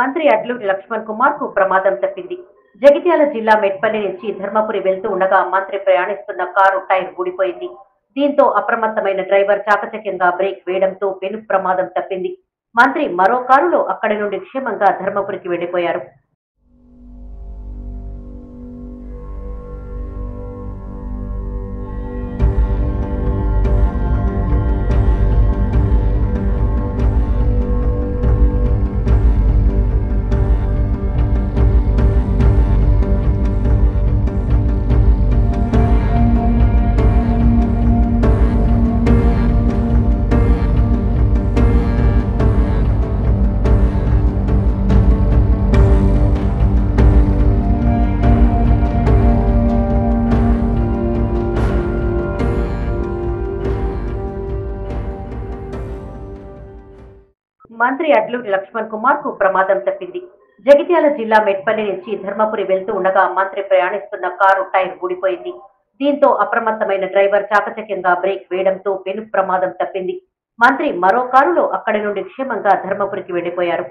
మంత్రి అడ్లూరి లక్ష్మణ్ కుమార్ కు ప్రమాదం తప్పింది. జగిత్యాల జిల్లా మెట్పల్లి నుంచి ధర్మపురి వెళ్తూ ఉండగా మంత్రి ప్రయాణిస్తున్న కారు టైర్ ఊడిపోయింది. దీంతో అప్రమత్తమైన డ్రైవర్ చాకచక్యంగా బ్రేక్ వేయడంతో పెను ప్రమాదం తప్పింది. మంత్రి మరో కారులో అక్కడి నుండి క్షేమంగా ధర్మపురికి వెళ్లిపోయారు. మంత్రి అడ్లూరి లక్ష్మణ్ కుమార్ కు ప్రమాదం తప్పింది. జగిత్యాల జిల్లా మెట్పల్లి నుంచి ధర్మపురి వెళ్తూ ఉండగా మంత్రి ప్రయాణిస్తున్న కారు టైర్ ఊడిపోయింది. దీంతో అప్రమత్తమైన డ్రైవర్ చాకచక్యంగా బ్రేక్ వేయడంతో పెను ప్రమాదం తప్పింది. మంత్రి మరో కారులో అక్కడి నుండి క్షేమంగా ధర్మపురికి వెళ్లిపోయారు.